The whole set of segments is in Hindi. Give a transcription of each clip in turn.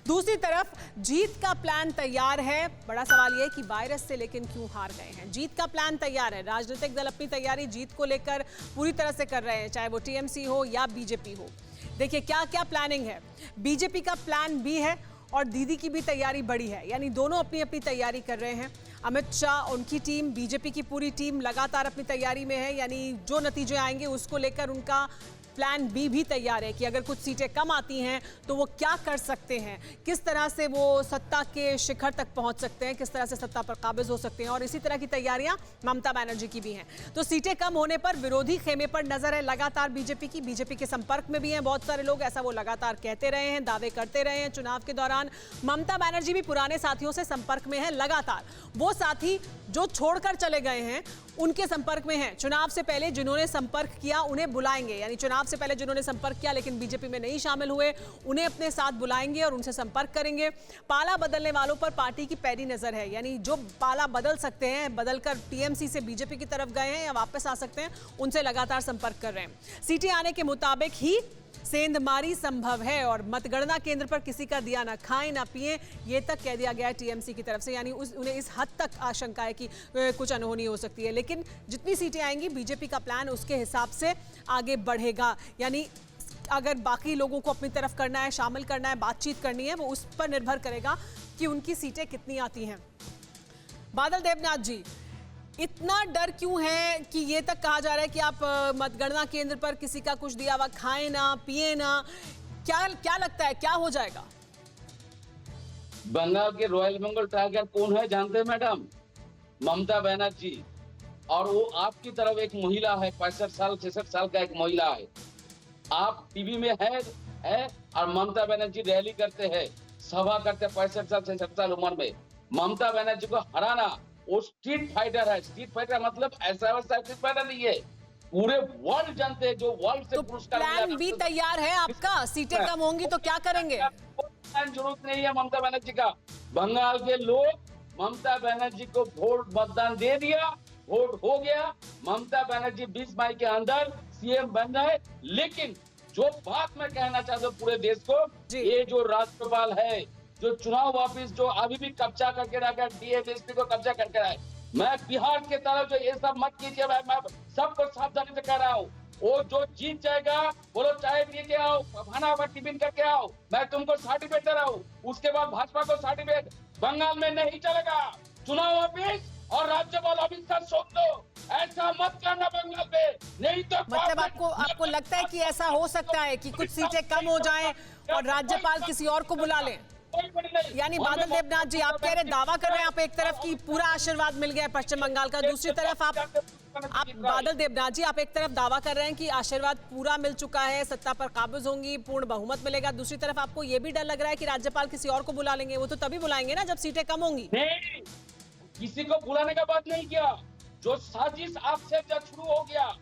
दूसरी तरफ जीत का प्लान तैयार है। बड़ा सवाल यह कि वायरस से लेकिन क्यों हार गए हैं। जीत का प्लान तैयार है, राजनीतिक दल अपनी तैयारी जीत को लेकर पूरी तरह से कर रहे हैं, चाहे वो टीएमसी हो या बीजेपी हो। देखिए क्या क्या प्लानिंग है। बीजेपी का प्लान बी है और दीदी की भी तैयारी बड़ी है, यानी दोनों अपनी अपनी तैयारी कर रहे हैं। अमित शाह, उनकी टीम, बीजेपी की पूरी टीम लगातार अपनी तैयारी में है, यानी जो नतीजे आएंगे उसको लेकर उनका प्लान बी भी तैयार है कि अगर कुछ सीटें कम आती हैं तो वो क्या कर सकते हैं, किस तरह से वो सत्ता के शिखर तक पहुंच सकते हैं, किस तरह से सत्ता पर काबिज हो सकते हैं। और इसी तरह की तैयारियां ममता बनर्जी की भी हैं। तो सीटें कम होने पर विरोधी खेमे पर नजर है लगातार बीजेपी के संपर्क में भी हैं बहुत सारे लोग, ऐसा वो लगातार कहते रहे हैं, दावे करते रहे हैं चुनाव के दौरान। ममता बनर्जी भी पुराने साथियों से संपर्क में है लगातार। वो साथी जो छोड़कर चले गए हैं उनके संपर्क में हैं। चुनाव से पहले जिन्होंने संपर्क किया उन्हें बुलाएंगे, यानी चुनाव से पहले जिन्होंने संपर्क किया लेकिन बीजेपी में नहीं शामिल हुए उन्हें अपने साथ बुलाएंगे और उनसे संपर्क करेंगे। पाला बदलने वालों पर पार्टी की पैनी नजर है, यानी जो पाला बदल सकते हैं, बदलकर टीएमसी से बीजेपी की तरफ गए हैं या वापस आ सकते हैं, उनसे लगातार संपर्क कर रहे हैं। सीटें आने के मुताबिक ही सेंधमारी संभव है और मतगणना केंद्र पर किसी का दिया ना खाएं ना पिए, ये तक कह दिया गया है टीएमसी की तरफ से, यानी उन्हें इस हद तक आशंका है कि कुछ अनहोनी हो सकती है। लेकिन जितनी सीटें आएंगी बीजेपी का प्लान उसके हिसाब से आगे बढ़ेगा, यानी अगर बाकी लोगों को अपनी तरफ करना है, शामिल करना है, बातचीत करनी है, वो उस पर निर्भर करेगा कि उनकी सीटें कितनी आती हैं। बादल देवनाथ जी, इतना डर क्यों है कि ये तक कहा जा रहा है कि आप मतगणना केंद्र पर किसी का कुछ दिया हुआ खाएं ना पिए ना, क्या लगता है क्या हो जाएगा? बंगाल के रॉयल बंगाल टाइगर कौन है जानते हैं मैडम? ममता बनर्जी। और वो आपकी तरफ एक महिला है, 65 साल 66 साल का एक महिला है। आप टीवी में है और ममता बनर्जी रैली करते हैं, सभा करते 65 साल 66 साल उम्र में। ममता बनर्जी को हराना, वो स्ट्रीट फाइटर है। स्ट्रीट फाइटर मतलब ऐसा वैसा स्ट्रीट फाइटर नहीं है, पूरे वर्ल्ड जानते हैं, जो वर्ल्ड से पुरस्कार मिला। प्लान भी तैयार है आपका? सीटें कम होंगी तो क्या करेंगे? जरूरत नहीं है ममता बनर्जी का। बंगाल के लोग ममता बनर्जी को वोट मतदान दे दिया, वोट हो गया। ममता बनर्जी 20 मई के अंदर सीएम बन रहे। लेकिन जो बात मैं कहना चाहता हूँ पूरे देश को, ये जो राज्यपाल है, जो चुनाव ऑफिस जो अभी भी कब्जा करके रखा, डीएमएसपी को कब्जा करके रहा है, मैं बिहार के तरफ जो ये सब मत कीजिए, मैं सबको सावधानी से कह रहा हूँ। वो जो जीत जाएगा बोलो चाय पी के आओ, खाना टिफिन करके आओ, मैं तुमको सर्टिफिकेट दे रहा हूँ। उसके बाद भाजपा को सर्टिफिकेट बंगाल में नहीं चलेगा। चुनाव ऑफिस और राज्यपाल ऑफिस का सोच लो, ऐसा मत करना बंगाल में, नहीं तो मतलब आपको लगता है कि ऐसा हो सकता है कि कुछ सीटें कम हो जाएं और राज्यपाल किसी और को बुला लें? यानी बादल देवनाथ जी आप कह रहे, दावा कर रहे हैं आप एक तरफ की पूरा आशीर्वाद मिल गया पश्चिम बंगाल का, दूसरी तरफ आप बादल देवनाथ जी आप एक तरफ दावा कर रहे हैं कि आशीर्वाद पूरा मिल चुका है, सत्ता पर काबिज होंगी, पूर्ण बहुमत मिलेगा, दूसरी तरफ आपको ये भी डर लग रहा है कि राज्यपाल किसी और को बुला लेंगे। वो तो तभी बुलाएंगे ना जब सीटें कम होंगी। नहीं, किसी को बुलाने का बात नहीं किया। जो साजिश आपसे जब शुरू हो गया,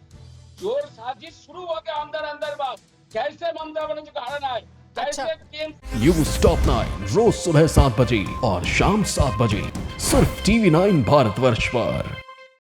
जो साजिश शुरू हो गया अंदर बात, कैसे ममता बनर्जी को हराना है, न्यूज़ टॉप 9 रोज सुबह 7 बजे और शाम 7 बजे सिर्फ TV9 भारतवर्ष पर।